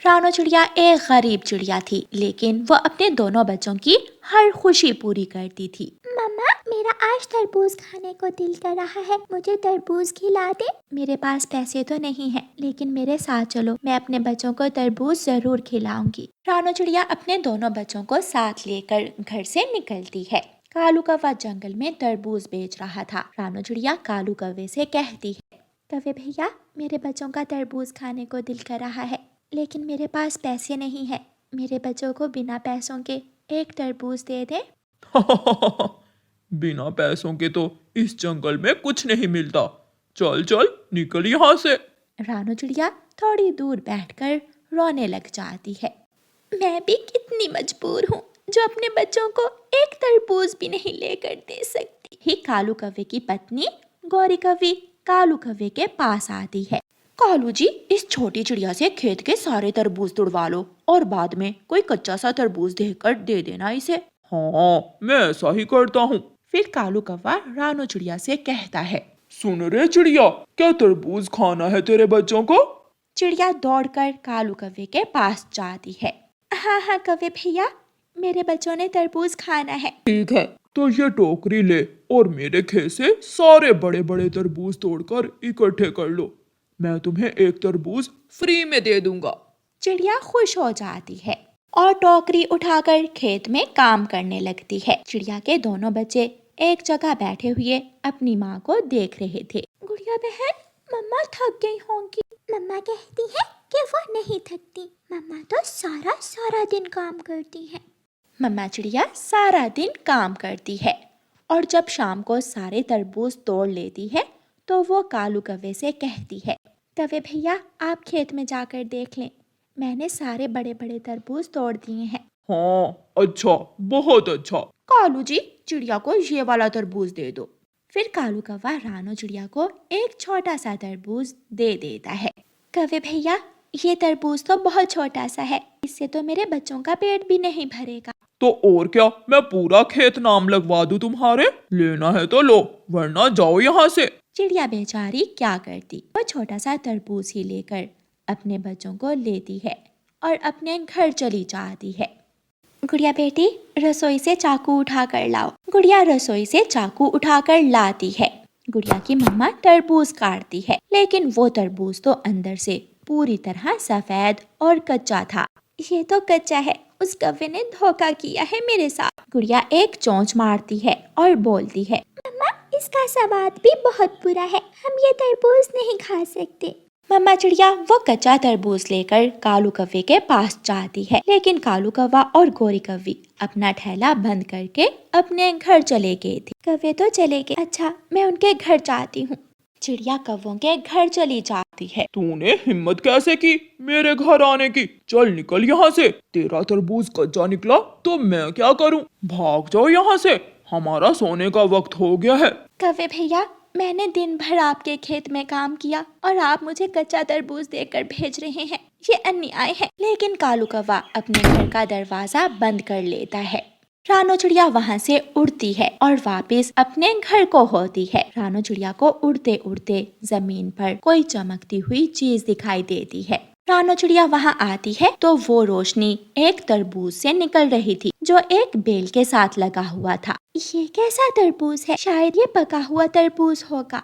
रानो चिड़िया एक गरीब चिड़िया थी, लेकिन वो अपने दोनों बच्चों की हर खुशी पूरी करती थी। मम्मा, मेरा आज तरबूज खाने को दिल कर रहा है, मुझे तरबूज खिला दे। मेरे पास पैसे तो नहीं है, लेकिन मेरे साथ चलो, मैं अपने बच्चों को तरबूज जरूर खिलाऊंगी। रानो चिड़िया अपने दोनों बच्चों को साथ लेकर घर से निकलती है। कालू कौवा जंगल में तरबूज बेच रहा था। रानो चिड़िया कालू कौवे से कहती है, कौवे भैया, मेरे बच्चों का तरबूज खाने को दिल कर रहा है, लेकिन मेरे पास पैसे नहीं है। मेरे बच्चों को बिना पैसों के एक तरबूज दे दे। बिना पैसों के तो इस जंगल में कुछ नहीं मिलता। चल चल निकल यहाँ से। रानो चिड़िया थोड़ी दूर बैठकर रोने लग जाती है। मैं भी कितनी मजबूर हूँ, जो अपने बच्चों को एक तरबूज भी नहीं लेकर दे सकती। ही कालू कौवे की पत्नी गौरी कौवी कालू कौवे के पास आती है। कालू जी, इस छोटी चिड़िया से खेत के सारे तरबूज तुड़वा लो और बाद में कोई कच्चा सा तरबूज देकर दे देना इसे। हाँ, मैं ऐसा ही करता हूँ। फिर कालू कौवा रानो चिड़िया से कहता है, सुन रे चिड़िया, क्या तरबूज खाना है तेरे बच्चों को? चिड़िया दौड़कर कालू कौवे के पास जाती है। हाँ हाँ कौवे भैया, मेरे बच्चों ने तरबूज खाना है। ठीक है, तो ये टोकरी ले और मेरे खेत से सारे बड़े बड़े तरबूज तोड़कर इकट्ठे कर लो। मैं तुम्हें एक तरबूज फ्री में दे दूंगा। चिड़िया खुश हो जाती है और टोकरी उठाकर खेत में काम करने लगती है। चिड़िया के दोनों बच्चे एक जगह बैठे हुए अपनी माँ को देख रहे थे। गुड़िया बहन, मम्मा थक गई होंगी। मम्मा कहती है कि वो नहीं थकती, मम्मा तो सारा सारा दिन काम करती है। मम्मा चिड़िया सारा दिन काम करती है और जब शाम को सारे तरबूज तोड़ लेती है तो वो कालू कौवे से कहती है, कौवे भैया, आप खेत में जाकर देख लें, मैंने सारे बड़े बड़े तरबूज तोड़ दिए हैं। हाँ, अच्छा, बहुत अच्छा। कालू जी, चिड़िया को ये वाला तरबूज दे दो। फिर कालू कौवा रानो चिड़िया को एक छोटा सा तरबूज दे देता है। कौवे भैया, ये तरबूज तो बहुत छोटा सा है, इससे तो मेरे बच्चों का पेट भी नहीं भरेगा। तो और क्या, मैं पूरा खेत नाम लगवा दूं तुम्हारे? लेना है तो लो, वरना जाओ यहाँ से। चिड़िया बेचारी क्या करती, वो छोटा सा तरबूज ही लेकर अपने बच्चों को लेती है और अपने घर चली जाती है। गुड़िया बेटी, रसोई से चाकू उठा कर लाओ। गुड़िया रसोई से चाकू उठाकर लाती है। गुड़िया की मम्मा तरबूज काटती है, लेकिन वो तरबूज तो अंदर से पूरी तरह सफेद और कच्चा था। ये तो कच्चा है, उस कौवे ने धोखा किया है मेरे साथ। गुड़िया एक चोंच मारती है और बोलती है, मम्मा, इसका स्वाद भी बहुत बुरा है, हम ये तरबूज नहीं खा सकते। मम्मा चिड़िया वो कच्चा तरबूज लेकर कालू कौवे के पास जाती है, लेकिन कालू कौवा और गोरी कौवी अपना ठेला बंद करके अपने घर चले गए थे। कौवे तो चले गए, अच्छा मैं उनके घर जाती हूँ। चिड़िया कौवों के घर चली जाती है। तूने हिम्मत कैसे की मेरे घर आने की? चल निकल यहाँ से। तेरा तरबूज कच्चा निकला तो मैं क्या करूँ? भाग जाओ यहाँ से, हमारा सोने का वक्त हो गया है। कौवे भैया, मैंने दिन भर आपके खेत में काम किया और आप मुझे कच्चा तरबूज देकर भेज रहे हैं, ये अन्याय है। लेकिन कालू कौवा अपने घर का दरवाजा बंद कर लेता है। रानो चिड़िया वहाँ से उड़ती है और वापस अपने घर को होती है। रानो चिड़िया को उड़ते उड़ते जमीन पर कोई चमकती हुई चीज दिखाई देती है। रानो चिड़िया वहाँ आती है तो वो रोशनी एक तरबूज से निकल रही थी, जो एक बेल के साथ लगा हुआ था। ये कैसा तरबूज है? शायद ये पका हुआ तरबूज होगा।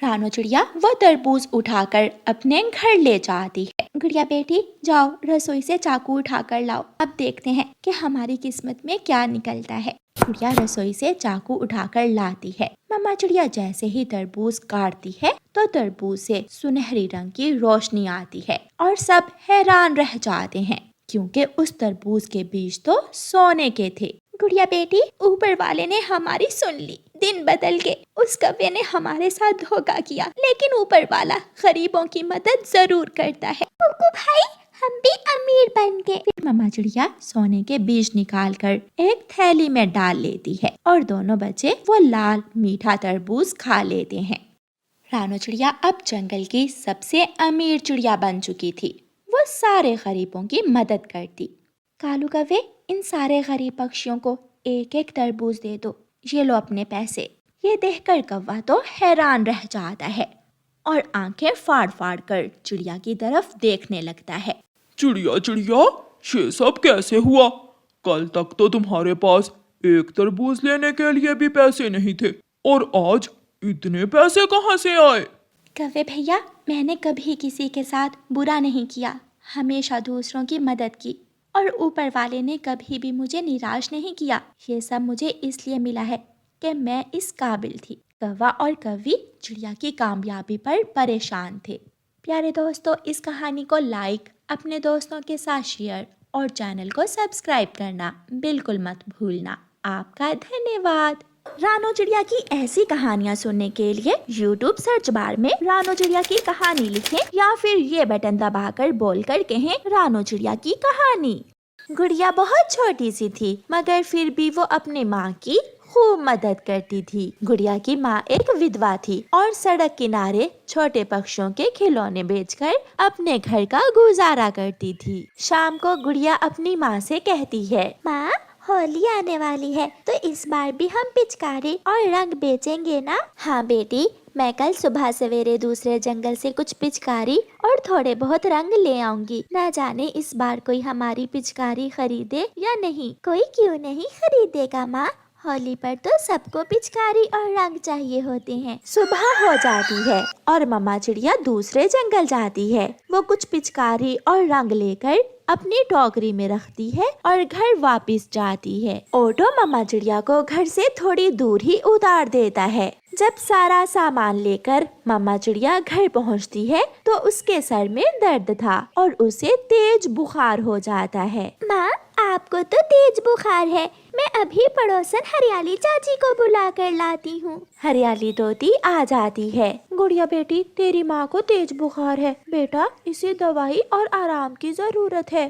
रानो चिड़िया वो तरबूज उठाकर अपने घर ले जाती है। गुड़िया बेटी, जाओ रसोई से चाकू उठाकर लाओ, अब देखते हैं कि हमारी किस्मत में क्या निकलता है। गुड़िया रसोई से चाकू उठाकर लाती है। मम्मा चिड़िया जैसे ही तरबूज काटती है तो तरबूज से सुनहरी रंग की रोशनी आती है और सब हैरान रह जाते हैं, क्योंकि उस तरबूज के बीज तो सोने के थे। गुड़िया बेटी, ऊपर वाले ने हमारी सुन ली, दिन बदल के उस कौवे ने हमारे साथ धोखा किया, लेकिन ऊपर वाला गरीबों की मदद जरूर करता है। कुकू भाई, हम भी अमीर बन गए। फिर मम्मा चिड़िया सोने के बीज निकाल कर एक थैली में डाल लेती है और दोनों बच्चे वो लाल मीठा तरबूज खा लेते हैं। रानो चिड़िया अब जंगल की सबसे अमीर चिड़िया बन चुकी थी। वो सारे गरीबों की मदद करती। कालू कौवे, इन सारे गरीब पक्षियों को एक एक तरबूज दे दो, ये लो अपने पैसे। ये देखकर कौवा तो हैरान रह जाता है और आंखें फाड़ फाड़ कर चिड़िया की तरफ देखने लगता है। चिड़िया चिड़िया, ये सब कैसे हुआ? कल तक तो तुम्हारे पास एक तरबूज लेने के लिए भी पैसे नहीं थे, और आज इतने पैसे कहाँ से आए? कौवे भैया, मैंने कभी किसी के साथ बुरा नहीं किया, हमेशा दूसरों की मदद की, और ऊपर वाले ने कभी भी मुझे निराश नहीं किया। ये सब मुझे इसलिए मिला है कि मैं इस काबिल थी। कौवा और कौवी चिड़िया की कामयाबी पर परेशान थे। प्यारे दोस्तों, इस कहानी को लाइक, अपने दोस्तों के साथ शेयर और चैनल को सब्सक्राइब करना बिल्कुल मत भूलना। आपका धन्यवाद। रानो चिड़िया की ऐसी कहानियाँ सुनने के लिए YouTube सर्च बार में रानो चिड़िया की कहानी लिखें या फिर ये बटन दबाकर बोलकर कहें रानो चिड़िया की कहानी। गुड़िया बहुत छोटी सी थी, मगर फिर भी वो अपने माँ की खूब मदद करती थी। गुड़िया की माँ एक विधवा थी और सड़क किनारे छोटे पक्षियों के खिलौने बेचकर अपने घर का गुजारा करती थी। शाम को गुड़िया अपनी माँ से कहती है, माँ, होली आने वाली है तो इस बार भी हम पिचकारी और रंग बेचेंगे ना? हाँ बेटी, मैं कल सुबह सवेरे दूसरे जंगल से कुछ पिचकारी और थोड़े बहुत रंग ले आऊंगी। ना जाने इस बार कोई हमारी पिचकारी खरीदे या नहीं। कोई क्यों नहीं खरीदेगा माँ, होली पर तो सबको पिचकारी और रंग चाहिए होते हैं। सुबह हो जाती है और मम्मा चिड़िया दूसरे जंगल जाती है। वो कुछ पिचकारी और रंग लेकर अपनी टोकरी में रखती है और घर वापस जाती है। ऑटो मम्मा चिड़िया को घर से थोड़ी दूर ही उतार देता है। जब सारा सामान लेकर मम्मा चिड़िया घर पहुंचती है तो उसके सर में दर्द था और उसे तेज बुखार हो जाता है। माँ, आपको तो तेज बुखार है, मैं अभी पड़ोसन हरियाली चाची को बुला कर लाती हूँ। हरियाली तोती आ जाती है। गुड़िया बेटी, तेरी माँ को तेज बुखार है बेटा, इसे दवाई और आराम की जरूरत है।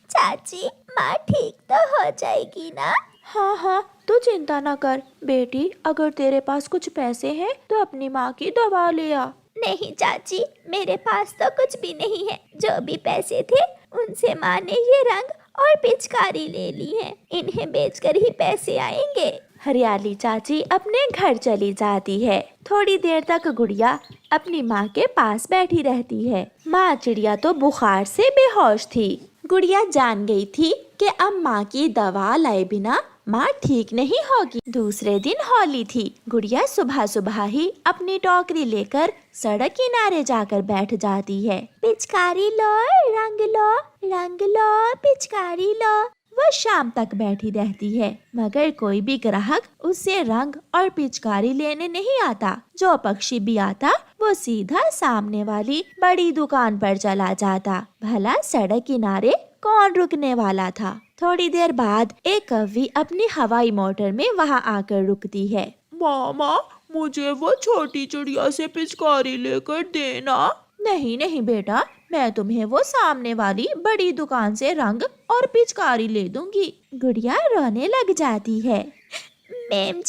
चाची, माँ ठीक तो हो जाएगी ना? हाँ हाँ, तू चिंता न कर बेटी, अगर तेरे पास कुछ पैसे हैं तो अपनी माँ की दवा ले आ। नहीं चाची, मेरे पास तो कुछ भी नहीं है। जो भी पैसे थे उनसे माँ ने ये रंग और पिचकारी ले ली है, इन्हें बेचकर ही पैसे आएंगे। हरियाली चाची अपने घर चली जाती है। थोड़ी देर तक गुड़िया अपनी माँ के पास बैठी रहती है। माँ चिड़िया तो बुखार से बेहोश थी। गुड़िया जान गई थी कि अब माँ की दवा लाए बिना माँ ठीक नहीं होगी। दूसरे दिन होली थी। गुड़िया सुबह सुबह ही अपनी टोकरी लेकर सड़क किनारे जाकर बैठ जाती है। पिचकारी लो, रंग लो, रंग लो, पिचकारी लो। वो शाम तक बैठी रहती है, मगर कोई भी ग्राहक उससे रंग और पिचकारी लेने नहीं आता। जो पक्षी भी आता वो सीधा सामने वाली बड़ी दुकान पर चला जाता। भला सड़क किनारे कौन रुकने वाला था। थोड़ी देर बाद एक कौवी अपनी हवाई मोटर में वहाँ आकर रुकती है। मामा, मुझे वो छोटी चिड़िया से पिचकारी लेकर देना। नहीं नहीं बेटा, मैं तुम्हें वो सामने वाली बड़ी दुकान से रंग और पिचकारी ले दूंगी। गुड़िया रोने लग जाती है। मैम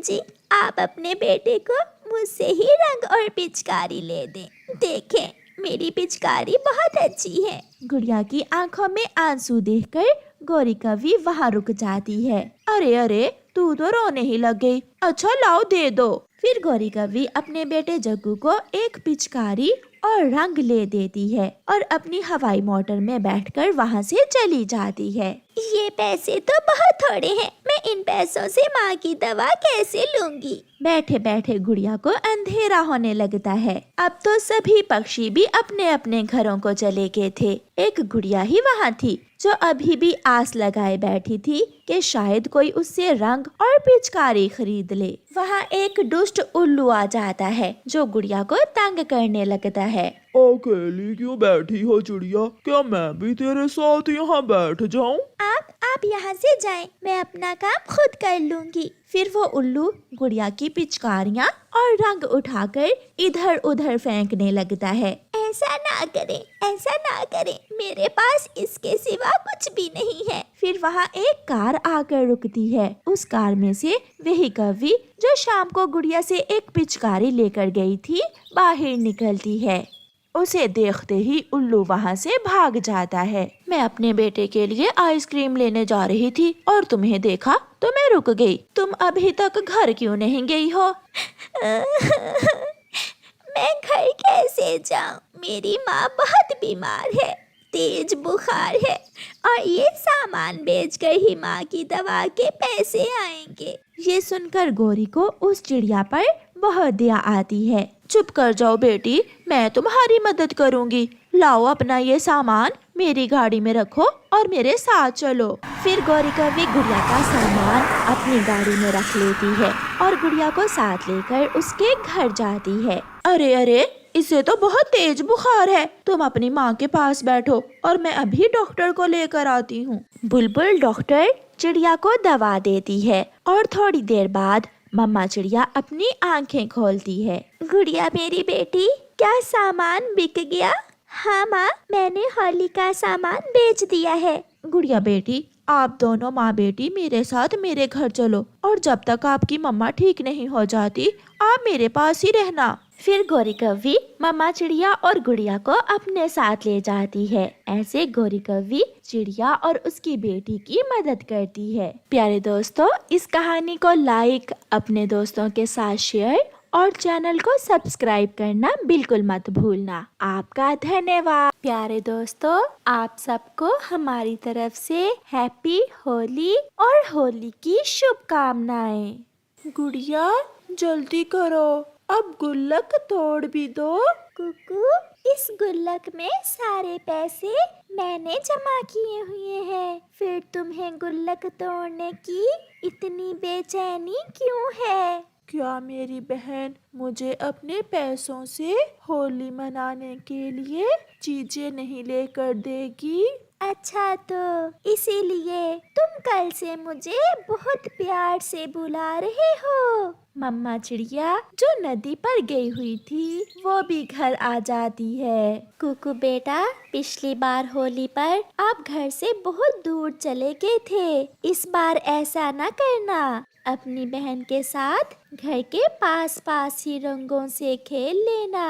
जी, आप अपने बेटे को मुझसे ही रंग और पिचकारी ले दें। देखें, मेरी पिचकारी बहुत अच्छी है। गुड़िया की आंखों में आंसू देखकर गौरी कौवी वहाँ रुक जाती है। अरे अरे, तू तो रोने ही लग गई। अच्छा लाओ, दे दो। फिर गौरी कौवी अपने बेटे जग्गू को एक पिचकारी और रंग ले देती है और अपनी हवाई मोटर में बैठकर वहाँ से चली जाती है। ये पैसे तो बहुत थोड़े हैं, मैं इन पैसों से माँ की दवा कैसे लूंगी? बैठे बैठे गुड़िया को अंधेरा होने लगता है। अब तो सभी पक्षी भी अपने अपने घरों को चले गए थे। एक गुड़िया ही वहाँ थी जो अभी भी आस लगाए बैठी थी कि शायद कोई उससे रंग और पिचकारी खरीद ले। वहाँ एक दुष्ट उल्लू आ जाता है जो गुड़िया को तंग करने लगता है। अकेली क्यों बैठी हो चिड़िया? क्या मैं भी तेरे साथ यहाँ बैठ जाऊँ? आप यहाँ से जाएं, मैं अपना काम खुद कर लूंगी। फिर वो उल्लू गुड़िया की पिचकारियाँ और रंग उठाकर इधर उधर फेंकने लगता है। ऐसा ना करें, मेरे पास इसके सिवा कुछ भी नहीं है। फिर वहाँ एक कार आकर रुकती है। उस कार में से वही कौवी जो शाम को गुड़िया से एक पिचकारी लेकर गई थी बाहर निकलती है। उसे देखते ही उल्लू वहाँ से भाग जाता है। मैं अपने बेटे के लिए आइसक्रीम लेने जा रही थी और तुम्हें देखा तो मैं रुक गई। तुम अभी तक घर क्यों नहीं गई हो? मैं घर कैसे जाऊं? मेरी माँ बहुत बीमार है, तेज बुखार है और ये सामान बेचकर ही माँ की दवा के पैसे आएंगे। ये सुनकर गौरी को उस चिड़िया पर बहुत दया आती है। चुप कर जाओ बेटी, मैं तुम्हारी मदद करूंगी। लाओ अपना ये सामान मेरी गाड़ी में रखो और मेरे साथ चलो। फिर गौरी कौवी गुड़िया का सामान अपनी गाड़ी में रख लेती है और गुड़िया को साथ लेकर उसके घर जाती है। अरे अरे, इसे तो बहुत तेज बुखार है, तुम अपनी माँ के पास बैठो और मैं अभी डॉक्टर को लेकर आती हूँ। बुलबुल डॉक्टर चिड़िया को दवा देती है और थोड़ी देर बाद मम्मा चिड़िया अपनी आंखें खोलती है। गुड़िया मेरी बेटी, क्या सामान बिक गया? हाँ माँ, मैंने होली का सामान बेच दिया है। गुड़िया बेटी, आप दोनों माँ बेटी मेरे साथ मेरे घर चलो और जब तक आपकी मम्मा ठीक नहीं हो जाती आप मेरे पास ही रहना। फिर गौरी कौवी मम्मा चिड़िया और गुड़िया को अपने साथ ले जाती है। ऐसे गौरी कौवी चिड़िया और उसकी बेटी की मदद करती है। प्यारे दोस्तों, इस कहानी को लाइक, अपने दोस्तों के साथ शेयर और चैनल को सब्सक्राइब करना बिल्कुल मत भूलना। आपका धन्यवाद। प्यारे दोस्तों, आप सबको हमारी तरफ से हैप्पी होली और होली की शुभकामनाएं। गुड़िया जल्दी करो, अब गुल्लक तोड़ भी दो। कुकू, इस गुल्लक में सारे पैसे मैंने जमा किए हुए हैं, फिर तुम्हें गुल्लक तोड़ने की इतनी बेचैनी क्यों है? क्या मेरी बहन मुझे अपने पैसों से होली मनाने के लिए चीजें नहीं लेकर देगी? अच्छा, तो इसीलिए तुम कल से मुझे बहुत प्यार से बुला रहे हो। मम्मा चिड़िया जो नदी पर गई हुई थी वो भी घर आ जाती है। कुकू बेटा, पिछली बार होली पर आप घर से बहुत दूर चले गए थे, इस बार ऐसा न करना। अपनी बहन के साथ घर के पास पास ही रंगों से खेल लेना।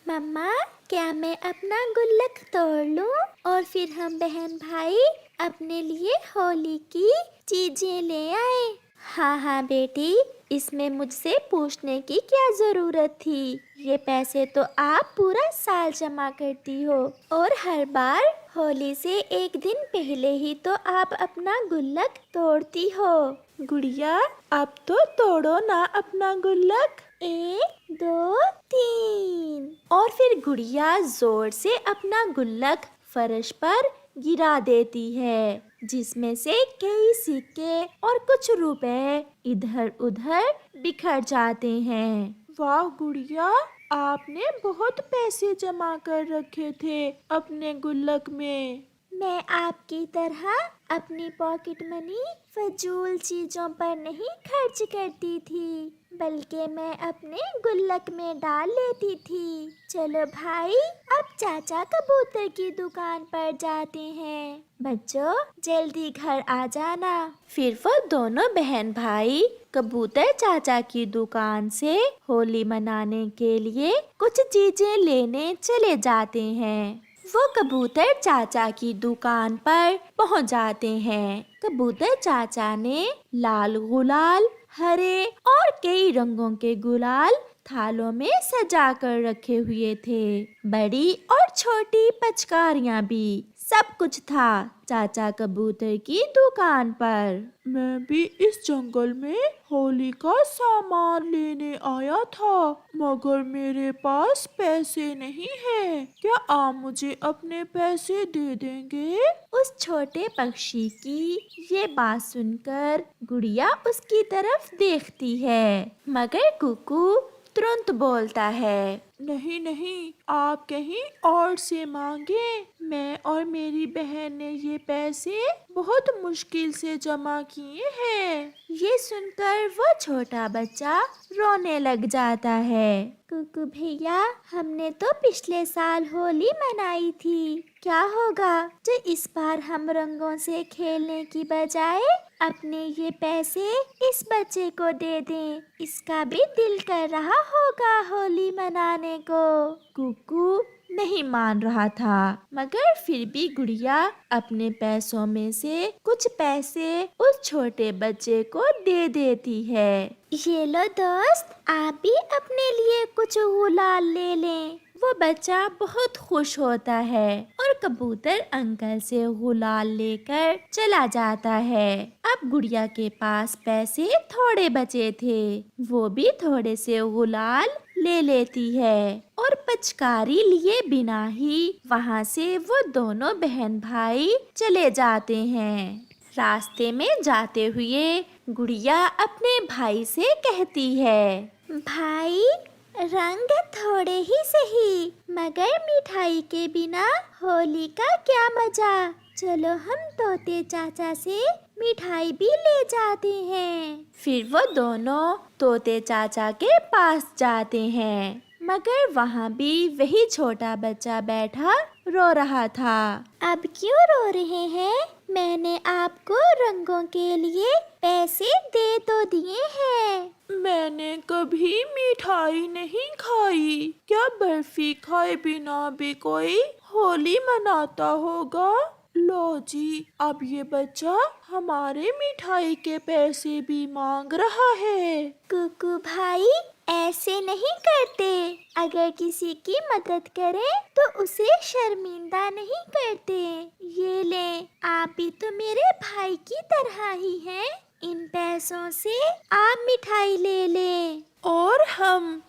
मम्मा, क्या मैं अपना गुल्लक तोड़ लूं और फिर हम बहन भाई अपने लिए होली की चीजें ले आए? हाँ हाँ बेटी, इसमें मुझसे पूछने की क्या जरूरत थी? ये पैसे तो आप पूरा साल जमा करती हो और हर बार होली से एक दिन पहले ही तो आप अपना गुल्लक तोड़ती हो। गुड़िया, अब तो तोड़ो ना अपना गुल्लक। 1 2 3। और फिर गुड़िया जोर से अपना गुल्लक फर्श पर गिरा देती है, जिसमें से कई सिक्के और कुछ रुपए इधर उधर बिखर जाते हैं। वाह गुड़िया, आपने बहुत पैसे जमा कर रखे थे अपने गुल्लक में। मैं आपकी तरह अपनी पॉकेट मनी फजूल चीजों पर नहीं खर्च करती थी, बल्कि मैं अपने गुल्लक में डाल लेती थी। चलो भाई, अब चाचा कबूतर की दुकान पर जाते हैं। बच्चों, जल्दी घर आ जाना। फिर वो दोनों बहन भाई कबूतर चाचा की दुकान से होली मनाने के लिए कुछ चीजें लेने चले जाते हैं। वो कबूतर चाचा की दुकान पर पहुंच जाते हैं। कबूतर चाचा ने लाल गुलाल, हरे और कई रंगों के गुलाल थालों में सजा कर रखे हुए थे। बड़ी और छोटी पिचकारियां भी, सब कुछ था चाचा कबूतर की दुकान पर। मैं भी इस जंगल में होली का सामान लेने आया था, मगर मेरे पास पैसे नहीं है। क्या आप मुझे अपने पैसे दे देंगे? उस छोटे पक्षी की ये बात सुनकर गुड़िया उसकी तरफ देखती है, मगर कुकू तुरंत बोलता है, नहीं नहीं, आप कहीं और से मांगे। मैं और मेरी बहन ने ये पैसे बहुत मुश्किल से जमा किए हैं। ये सुनकर वो छोटा बच्चा रोने लग जाता है। कुकू भैया, हमने तो पिछले साल होली मनाई थी, क्या होगा जो इस बार हम रंगों से खेलने की बजाय अपने ये पैसे इस बच्चे को दे दें? इसका भी दिल कर रहा होगा होली मनाने को। कुकू नहीं मान रहा था, मगर फिर भी गुड़िया अपने पैसों में से कुछ पैसे उस छोटे बच्चे को दे देती है। ये लो दोस्त, आप भी अपने लिए कुछ गुलाल ले लें। वो बच्चा बहुत खुश होता है और कबूतर अंकल से गुलाल लेकर चला जाता है। अब गुड़िया के पास पैसे थोड़े बचे थे, वो भी थोड़े से गुलाल ले लेती है और पिचकारी लिए बिना ही वहाँ से वो दोनों बहन भाई चले जाते हैं। रास्ते में जाते हुए गुड़िया अपने भाई से कहती है, भाई, रंग थोड़े ही सही, मगर मिठाई के बिना होली का क्या मजा। चलो हम तोते चाचा से मिठाई भी ले जाते हैं। फिर वो दोनों तोते चाचा के पास जाते हैं, मगर वहाँ भी वही छोटा बच्चा बैठा रो रहा था। अब क्यों रो रहे हैं? मैंने आपको रंगों के लिए पैसे दे तो दिए हैं। मैंने कभी मिठाई नहीं खाई। क्या बर्फी खाए बिना भी कोई होली मनाता होगा? लो जी, अब ये बच्चा हमारे मिठाई के पैसे भी मांग रहा है। कुकू भाई, ऐसे नहीं करते। अगर किसी की मदद करें तो उसे शर्मिंदा नहीं करते। ये ले, आप भी तो मेरे भाई की तरह ही हैं। इन पैसों से आप मिठाई ले लें। और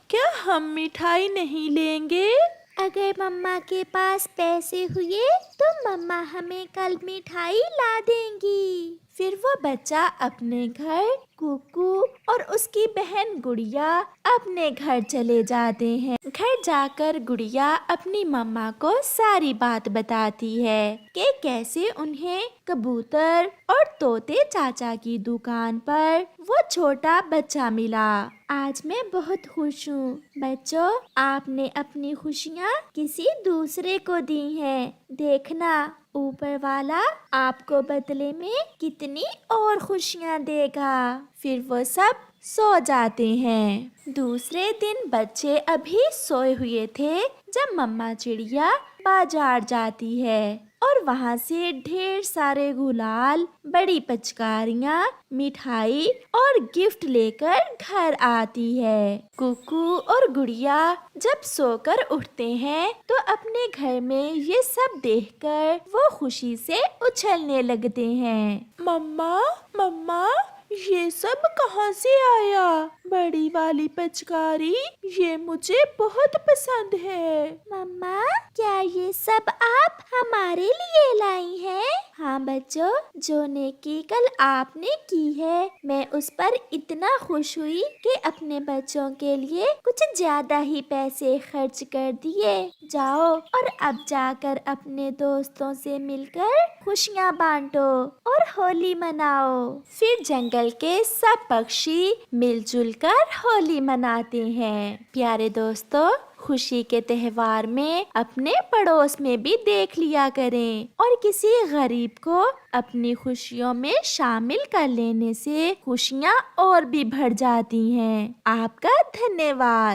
क्या हम मिठाई नहीं लेंगे? अगर मम्मा के पास पैसे हुए तो मम्मा हमें कल मिठाई ला देंगी। फिर वो बच्चा अपने घर, कुकू और उसकी बहन गुड़िया अपने घर चले जाते हैं। घर जाकर गुड़िया अपनी मम्मा को सारी बात बताती है कि कैसे उन्हें कबूतर और तोते चाचा की दुकान पर वो छोटा बच्चा मिला। आज मैं बहुत खुश हूँ। बच्चों, आपने अपनी खुशियाँ किसी दूसरे को दी हैं। देखना, ऊपर वाला आपको बदले में कितनी और खुशियाँ देगा। फिर वो सब सो जाते हैं। दूसरे दिन बच्चे अभी सोए हुए थे जब मम्मा चिड़िया बाजार जाती है और वहाँ से ढेर सारे गुलाल, बड़ी पिचकारियाँ, मिठाई और गिफ्ट लेकर घर आती है। कुकू और गुड़िया जब सोकर उठते हैं तो अपने घर में ये सब देखकर वो खुशी से उछलने लगते हैं। मम्मा, मम्मा, ये सब कहाँ से आया? बड़ी वाली पिचकारी, ये मुझे बहुत पसंद है। मम्मा, क्या ये सब आप हमारे लिए लाई हैं? हाँ बच्चों, जो नेकी कल आपने की है, मैं उस पर इतना खुश हुई कि अपने बच्चों के लिए कुछ ज्यादा ही पैसे खर्च कर दिए। जाओ और अब जाकर अपने दोस्तों से मिलकर खुशियाँ बांटो और होली मनाओ। फिर जंगल के सब पक्षी मिलजुल कर होली मनाते हैं। प्यारे दोस्तों, खुशी के त्योहार में अपने पड़ोस में भी देख लिया करें और किसी गरीब को अपनी खुशियों में शामिल कर लेने से खुशियाँ और भी बढ़ जाती हैं। आपका धन्यवाद।